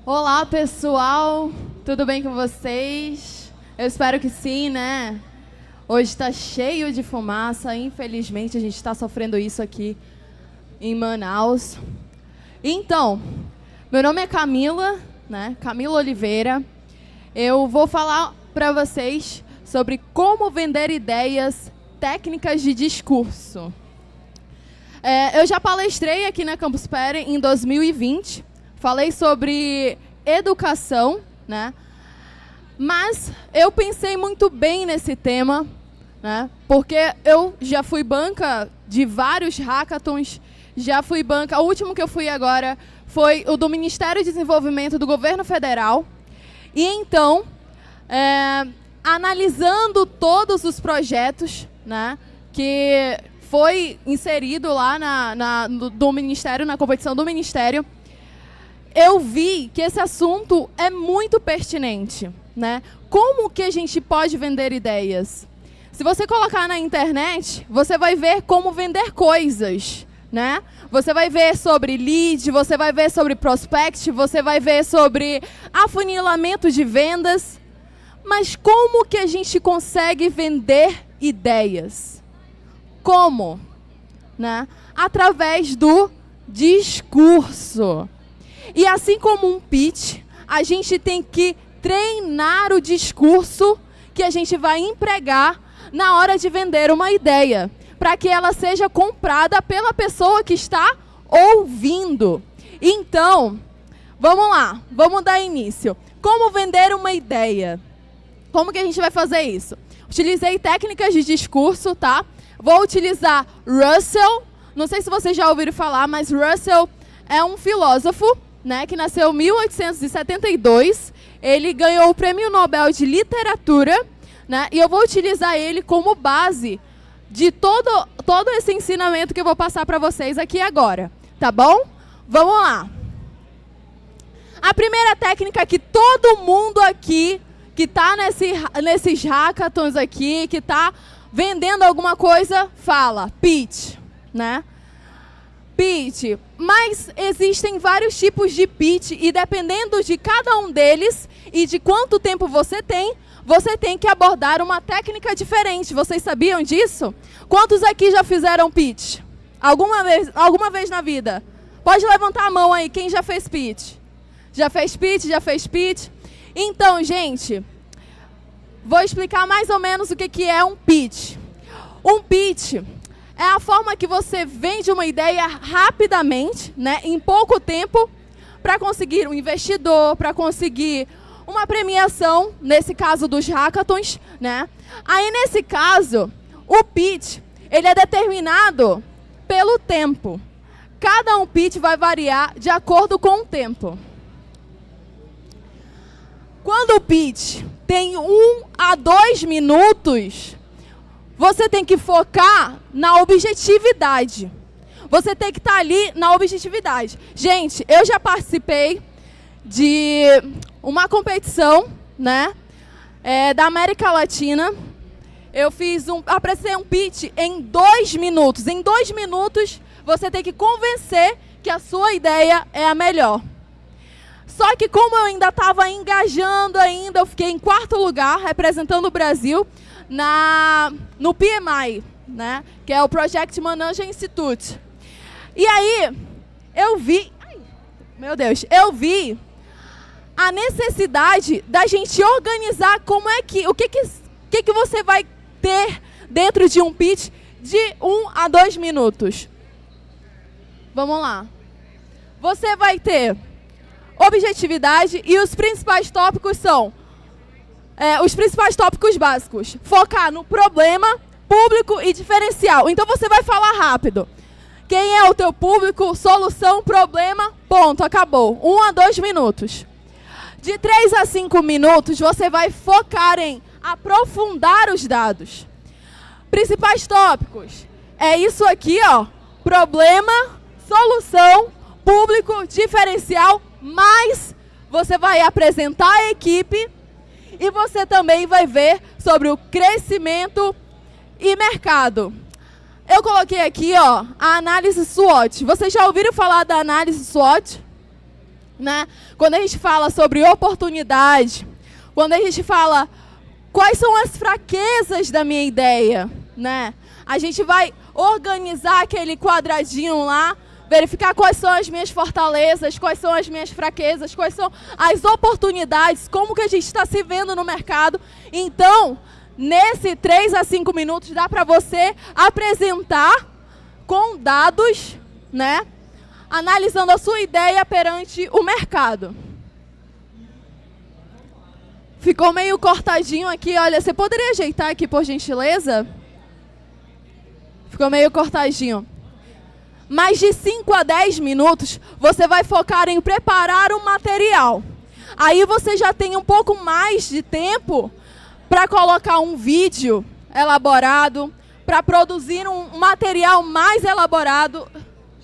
Olá, pessoal. Tudo bem com vocês? Eu espero que sim, né? Hoje está cheio de fumaça. Infelizmente, a gente está sofrendo isso aqui em Manaus. Então, meu nome é Camila, né? Camila Oliveira. Eu vou falar para vocês sobre como vender ideias, técnicas de discurso. Eu já palestrei aqui na Campus Party em 2020. Falei sobre educação, né? Mas eu pensei muito bem nesse tema, né? Porque eu já fui banca de vários hackathons, já fui banca. O último que eu fui agora foi o do Ministério de Desenvolvimento do Governo Federal. E então, analisando todos os projetos, né, que foi inserido lá do Ministério, na competição do Ministério, eu vi que esse assunto é muito pertinente, né? Como que a gente pode vender ideias? Se você colocar na internet, você vai ver como vender coisas, né? Você vai ver sobre lead, você vai ver sobre prospect, você vai ver sobre afunilamento de vendas. Mas como que a gente consegue vender ideias? Como? Né? Através do discurso. E assim como um pitch, a gente tem que treinar o discurso que a gente vai empregar na hora de vender uma ideia, para que ela seja comprada pela pessoa que está ouvindo. Então, vamos lá, vamos dar início. Como vender uma ideia? Como que a gente vai fazer isso? Utilizei técnicas de discurso, tá? Vou utilizar Russell. Não sei se vocês já ouviram falar, mas Russell é um filósofo, né, que nasceu em 1872. Ele ganhou o Prêmio Nobel de Literatura, né, e eu vou utilizar ele como base de todo esse ensinamento que eu vou passar para vocês aqui agora, tá bom? Vamos lá. A primeira técnica que todo mundo aqui que está nesses hackathons aqui, que está vendendo alguma coisa, fala pitch, né? Pitch, mas existem vários tipos de pitch e dependendo de cada um deles e de quanto tempo você tem que abordar uma técnica diferente. Vocês sabiam disso? Quantos aqui já fizeram pitch? Alguma vez na vida? Pode levantar a mão aí, quem já fez pitch? Já fez pitch? Já fez pitch? Então, gente, vou explicar mais ou menos o que é um pitch. Um pitch é a forma que você vende uma ideia rapidamente, né, em pouco tempo, para conseguir um investidor, para conseguir uma premiação, nesse caso dos hackathons, né? Aí, nesse caso, o pitch, ele é determinado pelo tempo. Cada um pitch vai variar de acordo com o tempo. Quando o pitch tem 1 a 2 minutos, você tem que focar na objetividade. Você tem que estar ali na objetividade. Gente, eu já participei de uma competição, né, da América Latina. Eu apresentei um pitch em 2 minutos. Em 2 minutos, você tem que convencer que a sua ideia é a melhor. Só que como eu ainda estava engajando eu fiquei em 4º lugar, representando o Brasil, no PMI, né, que é o Project Manager Institute. E aí, eu vi a necessidade da gente organizar o que você vai ter dentro de um pitch de 1 a 2 minutos. Vamos lá. Você vai ter objetividade e os principais tópicos são os principais tópicos básicos. Focar no problema, público e diferencial. Então você vai falar rápido. Quem é o teu público, solução, problema, ponto, acabou. 1 a 2 minutos. De 3 a 5 minutos você vai focar em aprofundar os dados. Principais tópicos. É isso aqui, ó. Problema, solução, público, diferencial, mas você vai apresentar a equipe e você também vai ver sobre o crescimento e mercado. Eu coloquei aqui, ó, a análise SWOT. Vocês já ouviram falar da análise SWOT? né? Quando a gente fala sobre oportunidade, quando a gente fala quais são as fraquezas da minha ideia, né? A gente vai organizar aquele quadradinho lá, verificar quais são as minhas fortalezas, quais são as minhas fraquezas, quais são as oportunidades, como que a gente está se vendo no mercado. Então, nesse 3 a 5 minutos, dá para você apresentar com dados, né? Analisando a sua ideia perante o mercado. Ficou meio cortadinho aqui, olha, você poderia ajeitar aqui, por gentileza? Ficou meio cortadinho. Mais de 5 a 10 minutos, você vai focar em preparar um material. Aí você já tem um pouco mais de tempo para colocar um vídeo elaborado, para produzir um material mais elaborado.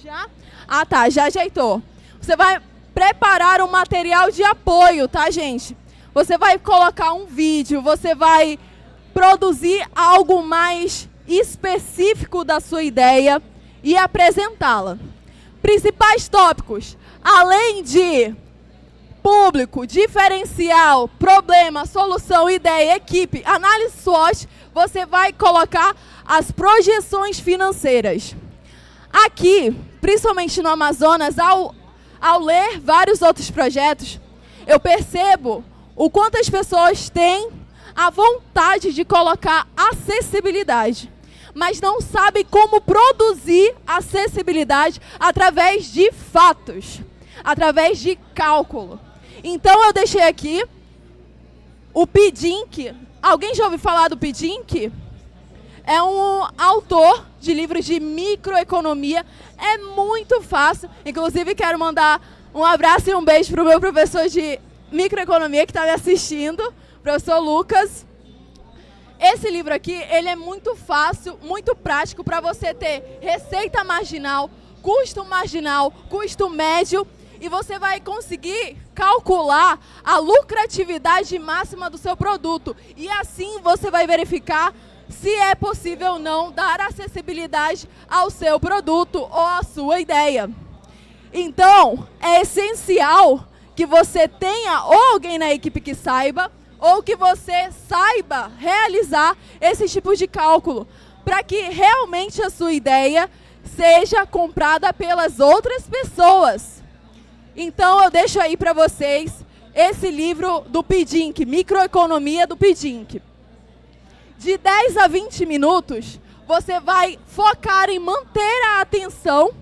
Já? Ah, tá, já ajeitou. Você vai preparar um material de apoio, tá, gente? Você vai colocar um vídeo, você vai produzir algo mais específico da sua ideia e apresentá-la. Principais tópicos, além de público, diferencial, problema, solução, ideia, equipe, análise SWOT, você vai colocar as projeções financeiras. Aqui, principalmente no Amazonas, ao ler vários outros projetos, eu percebo o quanto as pessoas têm a vontade de colocar acessibilidade, mas não sabem como produzir acessibilidade através de fatos, através de cálculo. Então eu deixei aqui o PIDINC. Alguém já ouviu falar do PIDINC? É um autor de livros de microeconomia. É muito fácil. Inclusive quero mandar um abraço e um beijo para o meu professor de microeconomia que está me assistindo, professor Lucas. Esse livro aqui, ele é muito fácil, muito prático para você ter receita marginal, custo médio, e você vai conseguir calcular a lucratividade máxima do seu produto. E assim você vai verificar se é possível ou não dar acessibilidade ao seu produto ou à sua ideia. Então, é essencial que você tenha ou alguém na equipe que saiba, ou que você saiba realizar esse tipo de cálculo, para que realmente a sua ideia seja comprada pelas outras pessoas. Então eu deixo aí para vocês esse livro do PIDINC, Microeconomia do PIDINC. De 10 a 20 minutos, você vai focar em manter a atenção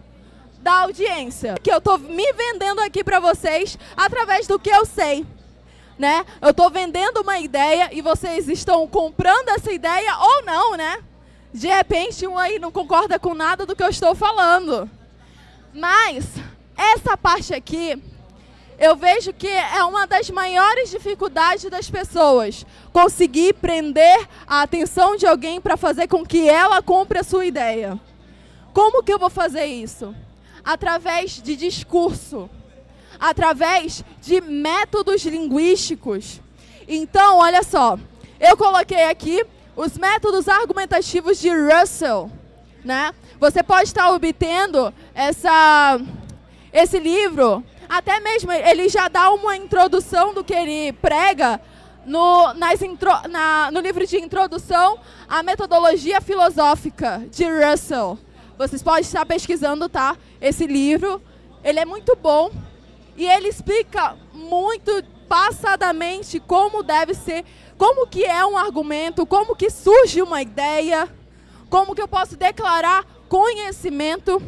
da audiência. Que eu estou me vendendo aqui para vocês através do que eu sei. Né? Eu estou vendendo uma ideia e vocês estão comprando essa ideia ou não, né? De repente, um aí não concorda com nada do que eu estou falando. Mas, essa parte aqui, eu vejo que é uma das maiores dificuldades das pessoas. Conseguir prender a atenção de alguém para fazer com que ela compre a sua ideia. Como que eu vou fazer isso? Através de discurso. Através de métodos linguísticos. Então, olha só, eu coloquei aqui os métodos argumentativos de Russell, né? Você pode estar obtendo esse livro, até mesmo ele já dá uma introdução do que ele prega no livro de introdução à metodologia filosófica de Russell. Vocês podem estar pesquisando, tá? Esse livro, ele é muito bom. E ele explica muito passadamente como deve ser, como que é um argumento, como que surge uma ideia, como que eu posso declarar conhecimento.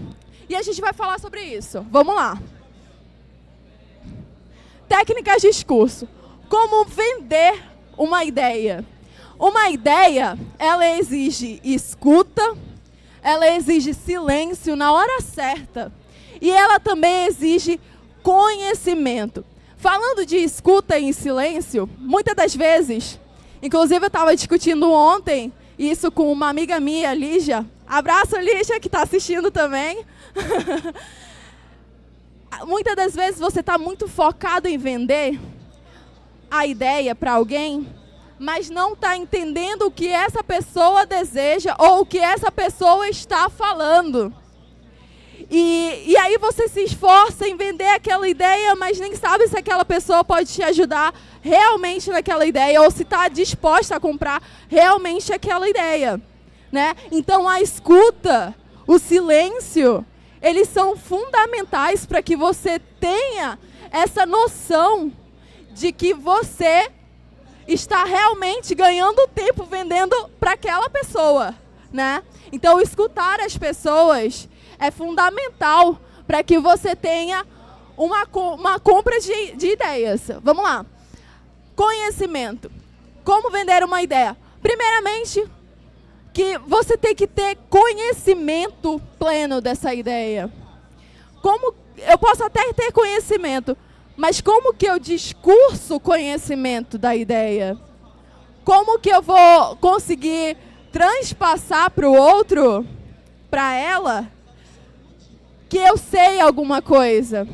E a gente vai falar sobre isso. Vamos lá. Técnicas de discurso. Como vender uma ideia. Uma ideia, ela exige escuta, ela exige silêncio na hora certa. E ela também exige conhecimento. Falando de escuta em silêncio, muitas das vezes, inclusive eu estava discutindo ontem isso com uma amiga minha, Lígia. Abraço, Lígia, que está assistindo também. Muitas das vezes você está muito focado em vender a ideia para alguém, mas não está entendendo o que essa pessoa deseja ou o que essa pessoa está falando. E aí você se esforça em vender aquela ideia, mas nem sabe se aquela pessoa pode te ajudar realmente naquela ideia ou se está disposta a comprar realmente aquela ideia, né? Então a escuta, o silêncio, eles são fundamentais para que você tenha essa noção de que você está realmente ganhando tempo vendendo para aquela pessoa, né? Então escutar as pessoas é fundamental para que você tenha uma compra de ideias. Vamos lá. Conhecimento. Como vender uma ideia? Primeiramente, que você tem que ter conhecimento pleno dessa ideia. Como eu posso até ter conhecimento, mas como que eu discurso conhecimento da ideia? Como que eu vou conseguir transpassar para o outro, para ela, que eu sei alguma coisa?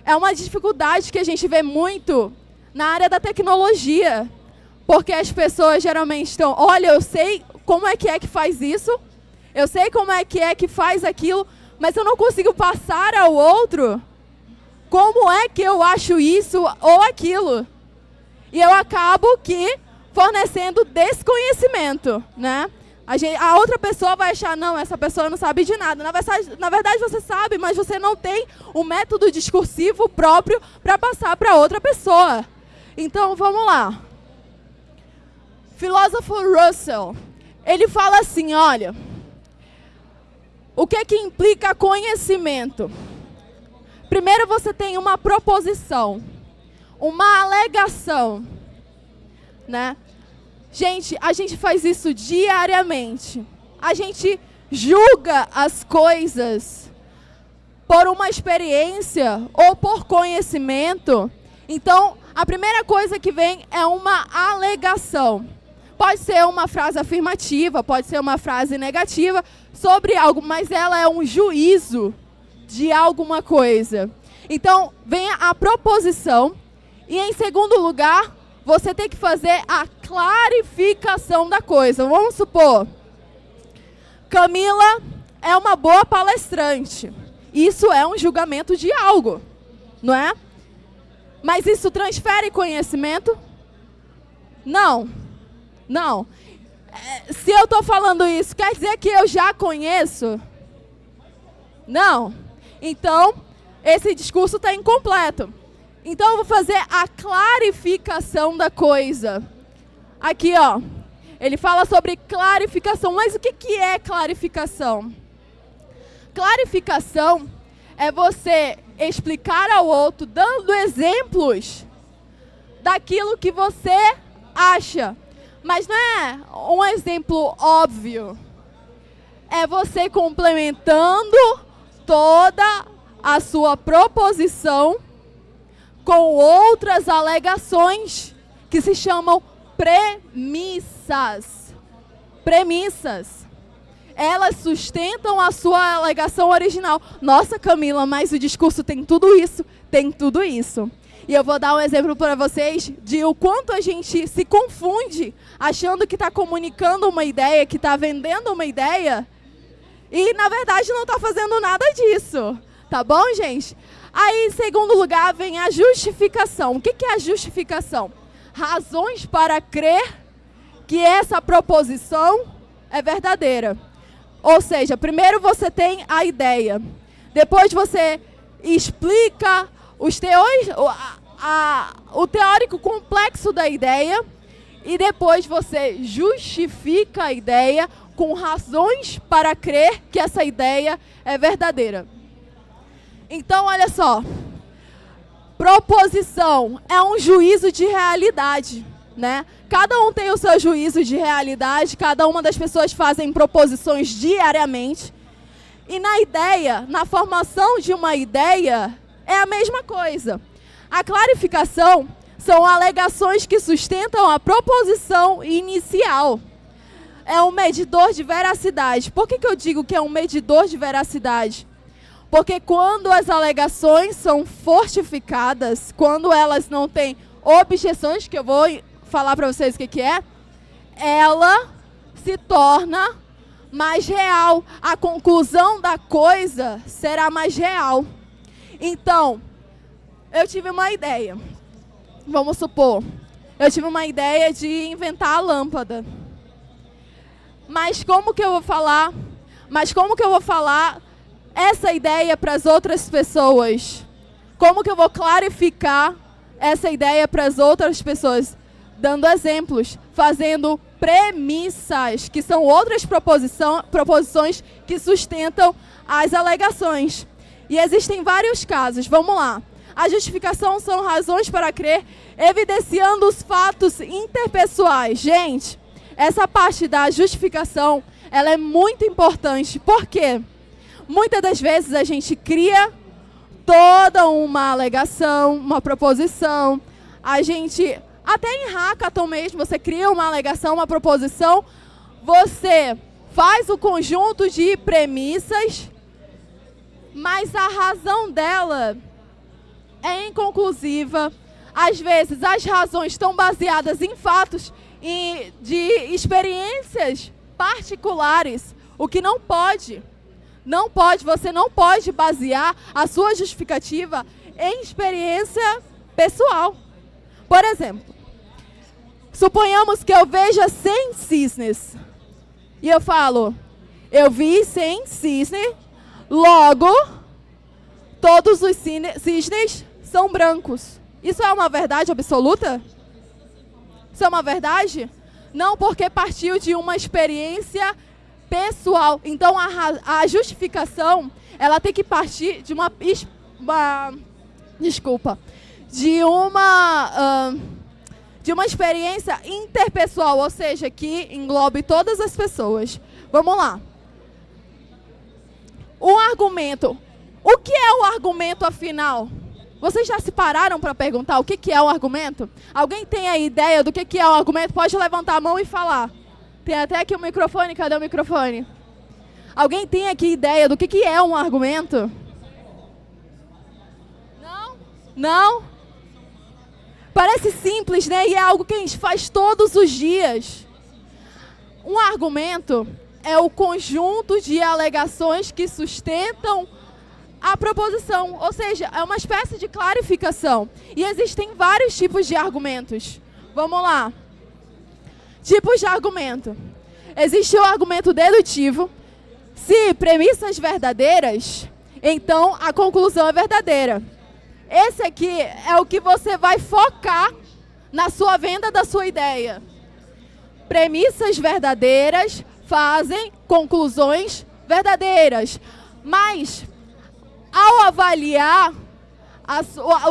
É uma dificuldade que a gente vê muito na área da tecnologia, porque as pessoas geralmente estão, olha, eu sei como é que faz isso, eu sei como é que faz aquilo, mas eu não consigo passar ao outro como é que eu acho isso ou aquilo. E eu acabo que fornecendo desconhecimento, né? A outra pessoa vai achar, não, essa pessoa não sabe de nada. Na verdade, você sabe, mas você não tem um método discursivo próprio para passar para outra pessoa. Então, vamos lá. Filósofo Russell, ele fala assim, olha, o que implica conhecimento? Primeiro você tem uma proposição, uma alegação, né? Gente, a gente faz isso diariamente. A gente julga as coisas por uma experiência ou por conhecimento. Então, a primeira coisa que vem é uma alegação. Pode ser uma frase afirmativa, pode ser uma frase negativa sobre algo, mas ela é um juízo de alguma coisa. Então, vem a proposição e, em segundo lugar, você tem que fazer a clarificação da coisa. Vamos supor, Camila é uma boa palestrante. Isso é um julgamento de algo, não é? Mas isso transfere conhecimento? Não. Não. Se eu estou falando isso, quer dizer que eu já conheço? Não. Então, esse discurso está incompleto. Então, eu vou fazer a clarificação da coisa. Aqui, ó. Ele fala sobre clarificação. Mas o que é clarificação? Clarificação é você explicar ao outro, dando exemplos daquilo que você acha. Mas não é um exemplo óbvio. É você complementando toda a sua proposição com outras alegações que se chamam premissas. Premissas. Elas sustentam a sua alegação original. Nossa, Camila, mas o discurso tem tudo isso? Tem tudo isso. E eu vou dar um exemplo para vocês de o quanto a gente se confunde achando que está comunicando uma ideia, que está vendendo uma ideia, e na verdade não está fazendo nada disso. Tá bom, gente? Aí, em segundo lugar, vem a justificação. O que é a justificação? Razões para crer que essa proposição é verdadeira. Ou seja, primeiro você tem a ideia. Depois você explica o teórico complexo da ideia. E depois você justifica a ideia com razões para crer que essa ideia é verdadeira. Então, olha só, proposição é um juízo de realidade, né? Cada um tem o seu juízo de realidade, cada uma das pessoas fazem proposições diariamente. E na ideia, na formação de uma ideia, é a mesma coisa. A clarificação são alegações que sustentam a proposição inicial. É um medidor de veracidade. Por que eu digo que é um medidor de veracidade? Porque quando as alegações são fortificadas, quando elas não têm objeções, que eu vou falar para vocês o que é, ela se torna mais real. A conclusão da coisa será mais real. Então, eu tive uma ideia. Vamos supor, eu tive uma ideia de inventar a lâmpada. Mas como que eu vou falar? Essa ideia para as outras pessoas? Como que eu vou clarificar essa ideia para as outras pessoas? Dando exemplos, fazendo premissas, que são outras proposições que sustentam as alegações. E existem vários casos. Vamos lá. A justificação são razões para crer, evidenciando os fatos interpessoais. Gente, essa parte da justificação, ela é muito importante. Por quê? Muitas das vezes a gente cria toda uma alegação, uma proposição. A gente, até em hackathon mesmo, você cria uma alegação, uma proposição. Você faz o conjunto de premissas, mas a razão dela é inconclusiva. Às vezes, as razões estão baseadas em fatos e de experiências particulares, o que não pode. Você não pode basear a sua justificativa em experiência pessoal. Por exemplo, suponhamos que eu veja 100 cisnes. E eu falo, eu vi 100 cisnes, logo, todos os cisnes são brancos. Isso é uma verdade absoluta? Isso é uma verdade? Não, porque partiu de uma experiência pessoal. Então, a justificação, ela tem que partir de de uma experiência interpessoal, ou seja, que englobe todas as pessoas. Vamos lá. Um argumento. O que é o argumento, afinal? Vocês já se pararam para perguntar o que é um argumento? Alguém tem a ideia do que é um argumento? Pode levantar a mão e falar. Tem até aqui o microfone. Cadê o microfone? Alguém tem aqui ideia do que é um argumento? Não? Não? Parece simples, né? E é algo que a gente faz todos os dias. Um argumento é o conjunto de alegações que sustentam a proposição, ou seja, é uma espécie de clarificação. E existem vários tipos de argumentos. Vamos lá. Tipos de argumento. Existe o argumento dedutivo. Se premissas verdadeiras, então a conclusão é verdadeira. Esse aqui é o que você vai focar na sua venda da sua ideia. Premissas verdadeiras fazem conclusões verdadeiras. Mas, ao avaliar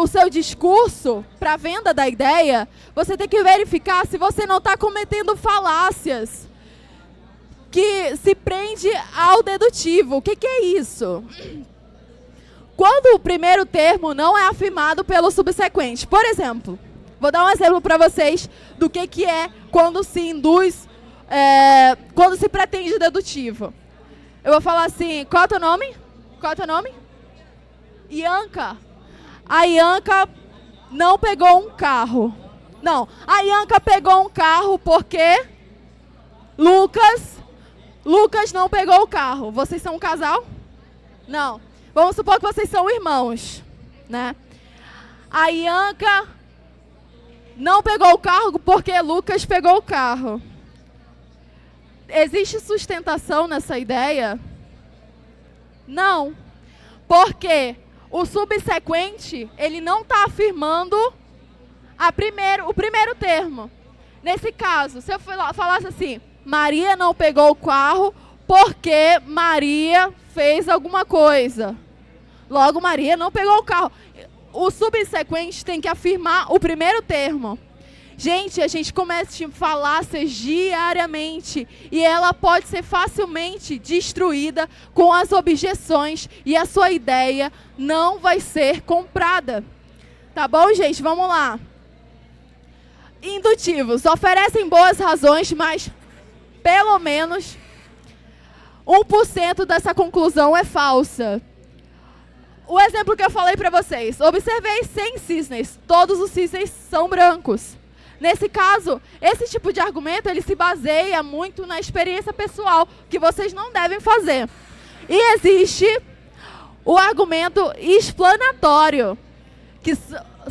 o seu discurso para a venda da ideia, você tem que verificar se você não está cometendo falácias que se prende ao dedutivo. O que é isso? Quando o primeiro termo não é afirmado pelo subsequente. Por exemplo, vou dar um exemplo para vocês do que é quando se induz, quando se pretende dedutivo. Eu vou falar assim, qual é o teu nome? Qual é o teu nome? Ianca. A Ianca não pegou um carro. Não, a Ianca pegou um carro porque Lucas não pegou o carro. Vocês são um casal? Não. Vamos supor que vocês são irmãos, né? A Ianca não pegou o carro porque Lucas pegou o carro. Existe sustentação nessa ideia? Não. Porque o subsequente, ele não está afirmando o primeiro termo. Nesse caso, se eu falasse assim, Maria não pegou o carro porque Maria fez alguma coisa. Logo, Maria não pegou o carro. O subsequente tem que afirmar o primeiro termo. Gente, a gente comete falácias diariamente e ela pode ser facilmente destruída com as objeções e a sua ideia não vai ser comprada. Tá bom, gente? Vamos lá. Indutivos. Oferecem boas razões, mas pelo menos 1% dessa conclusão é falsa. O exemplo que eu falei para vocês. Observei 100 cisnes. Todos os cisnes são brancos. Nesse caso, esse tipo de argumento, ele se baseia muito na experiência pessoal, que vocês não devem fazer. E existe o argumento explanatório, que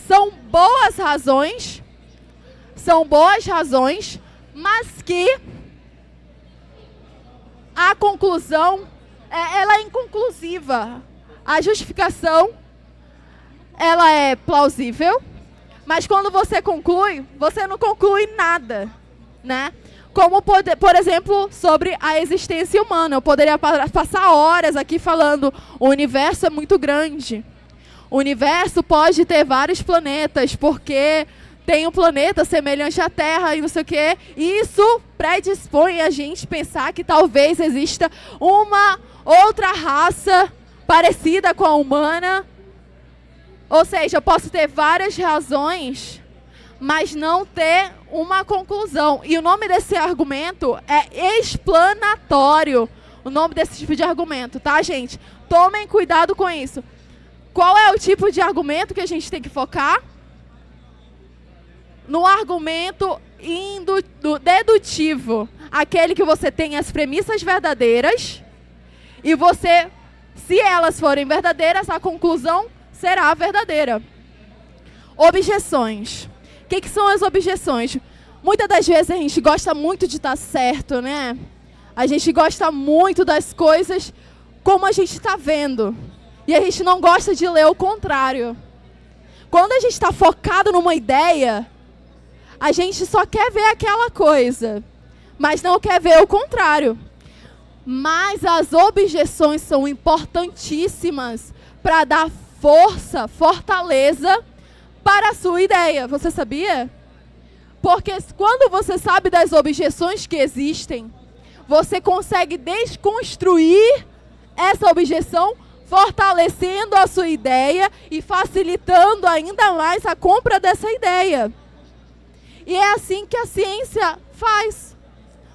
são boas razões, mas que a conclusão, ela é inconclusiva. A justificação, ela é plausível, mas quando você conclui, você não conclui nada, né? Como, por exemplo, sobre a existência humana. Eu poderia passar horas aqui falando, o universo é muito grande. O universo pode ter vários planetas, porque tem um planeta semelhante à Terra e não sei o quê. E isso predispõe a gente pensar que talvez exista uma outra raça parecida com a humana. Ou seja, eu posso ter várias razões, mas não ter uma conclusão. E o nome desse argumento é explanatório. O nome desse tipo de argumento, tá, gente? Tomem cuidado com isso. Qual é o tipo de argumento que a gente tem que focar? No argumento dedutivo. Aquele que você tem as premissas verdadeiras e você, se elas forem verdadeiras, a conclusão será verdadeira. Objeções. O que são as objeções? Muitas das vezes a gente gosta muito de estar certo, né? A gente gosta muito das coisas como a gente está vendo. E a gente não gosta de ler o contrário. Quando a gente está focado numa ideia, a gente só quer ver aquela coisa, mas não quer ver o contrário. Mas as objeções são importantíssimas para dar fortaleza para a sua ideia. Você sabia? Porque quando você sabe das objeções que existem, você consegue desconstruir essa objeção, fortalecendo a sua ideia e facilitando ainda mais a compra dessa ideia. E é assim que a ciência faz.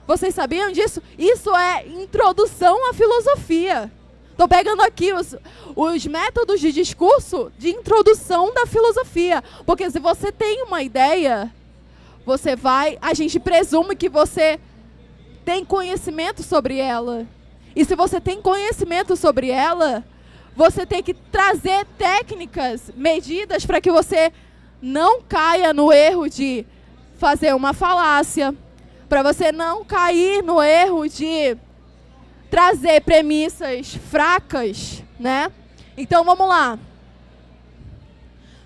Vocês sabiam disso? Isso é introdução à filosofia. Estou pegando aqui os métodos de discurso de introdução da filosofia. Porque se você tem uma ideia, a gente presume que você tem conhecimento sobre ela. E se você tem conhecimento sobre ela, você tem que trazer técnicas, medidas para que você não caia no erro de fazer uma falácia, para você não cair no erro de trazer premissas fracas, né? Então, vamos lá.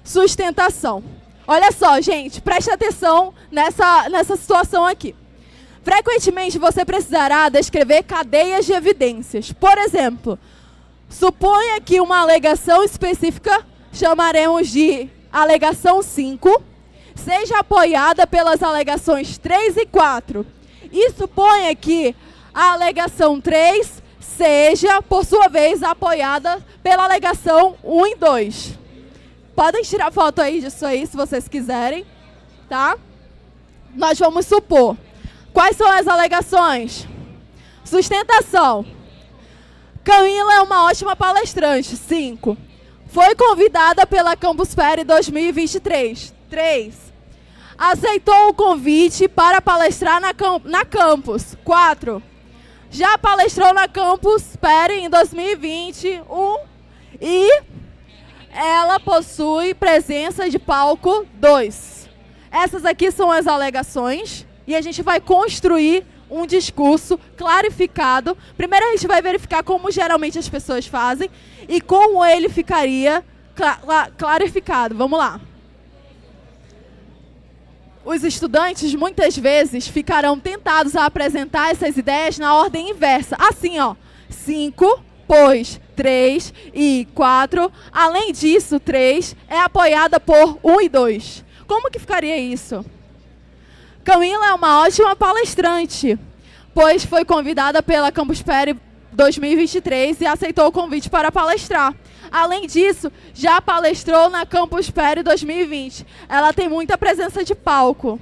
Sustentação. Olha só, gente, preste atenção nessa situação aqui. Frequentemente, você precisará descrever cadeias de evidências. Por exemplo, suponha que uma alegação específica, chamaremos de alegação 5, seja apoiada pelas alegações 3 e 4. E suponha que a alegação 3 seja, por sua vez, apoiada pela alegação 1 e 2. Podem tirar foto aí disso aí, se vocês quiserem, tá? Nós vamos supor. Quais são as alegações? Sustentação. Camila é uma ótima palestrante. 5. Foi convidada pela Campus Party 2023. 3. Aceitou o convite para palestrar na Campus. 4. Já palestrou na Campus Party em 2021 e ela possui presença de palco 2. Essas aqui são as alegações e a gente vai construir um discurso clarificado. Primeiro a gente vai verificar como geralmente as pessoas fazem e como ele ficaria clarificado. Vamos lá. Os estudantes, muitas vezes, ficarão tentados a apresentar essas ideias na ordem inversa. Assim, ó. 5, pois 3 e 4. Além disso, 3 é apoiada por 1 e 2. Como que ficaria isso? Camila é uma ótima palestrante, pois foi convidada pela Campus Party 2023 e aceitou o convite para palestrar. Além disso, já palestrou na Campus Party 2020. Ela tem muita presença de palco.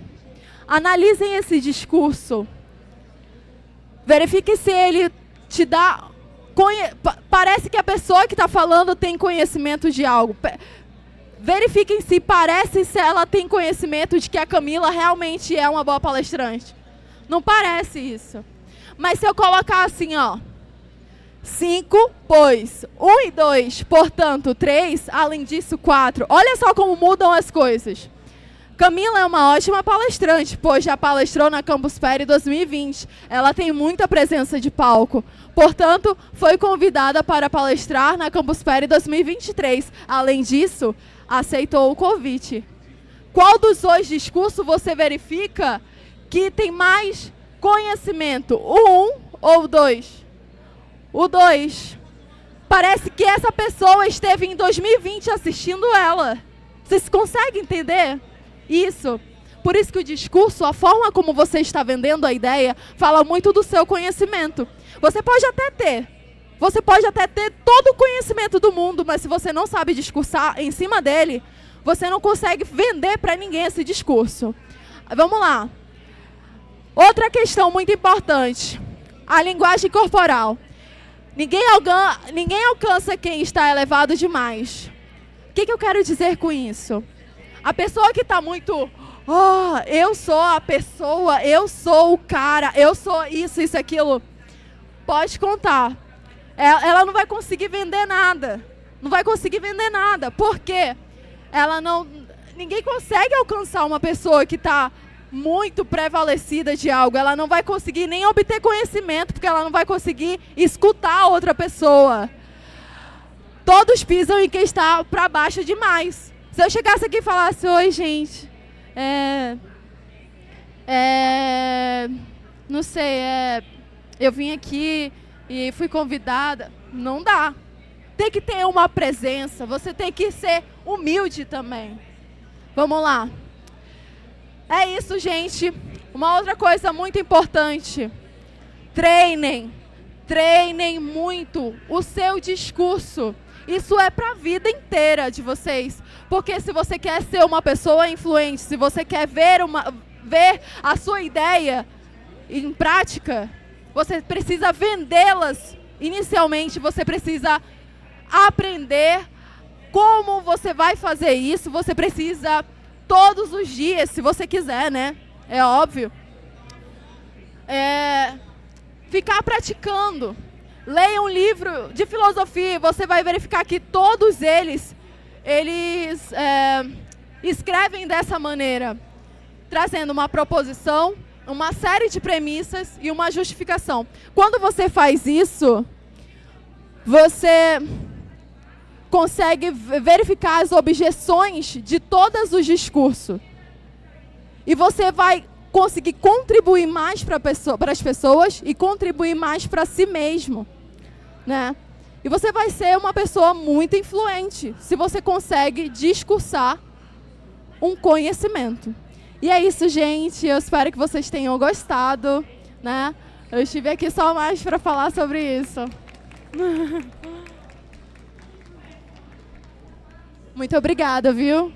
Analisem esse discurso. Verifique se ele te dá... Parece que a pessoa que está falando tem conhecimento de algo. verifiquem se parece se ela tem conhecimento de que a Camila realmente é uma boa palestrante. Não parece isso. Mas se eu colocar assim, ó, 5, pois 1 e 2, portanto 3, além disso 4. Olha só como mudam as coisas. Camila é uma ótima palestrante, pois já palestrou na Campus Party 2020. Ela tem muita presença de palco. Portanto, foi convidada para palestrar na Campus Party 2023. Além disso, aceitou o convite. Qual dos dois discursos você verifica que tem mais conhecimento? O 1 ou o 2? O 2. Parece que essa pessoa esteve em 2020 assistindo ela. Vocês conseguem entender isso? Por isso que o discurso, a forma como você está vendendo a ideia, fala muito do seu conhecimento. Você pode até ter todo o conhecimento do mundo, mas se você não sabe discursar em cima dele, você não consegue vender para ninguém esse discurso. Vamos lá. Outra questão muito importante, a linguagem corporal. Ninguém alcança quem está elevado demais. O que eu quero dizer com isso? A pessoa que está muito, eu sou a pessoa, eu sou o cara, eu sou isso, aquilo, pode contar. Ela não vai conseguir vender nada. Não vai conseguir vender nada. Por quê? Ninguém consegue alcançar uma pessoa que está muito prevalecida de algo. Ela não vai conseguir nem obter conhecimento, porque ela não vai conseguir escutar a outra pessoa. Todos pisam em quem está para baixo demais. Se eu chegasse aqui e falasse, oi, gente, não sei, eu vim aqui e fui convidada, não dá. Tem que ter uma presença, você tem que ser humilde também. Vamos lá. É isso, gente. Uma outra coisa muito importante. Treinem muito o seu discurso. Isso é para a vida inteira de vocês. Porque se você quer ser uma pessoa influente, se você quer ver a sua ideia em prática, você precisa vendê-las inicialmente, você precisa aprender como você vai fazer isso, você precisa todos os dias, se você quiser, né? É óbvio. Ficar praticando. Leia um livro de filosofia, você vai verificar que todos eles escrevem dessa maneira, trazendo uma proposição, uma série de premissas e uma justificação. Quando você faz isso, você consegue verificar as objeções de todos os discursos. E você vai conseguir contribuir mais para as pessoas e contribuir mais para si mesmo, né? E você vai ser uma pessoa muito influente se você consegue discursar um conhecimento. E é isso, gente. Eu espero que vocês tenham gostado, né? Eu estive aqui só mais para falar sobre isso. Muito obrigada, viu?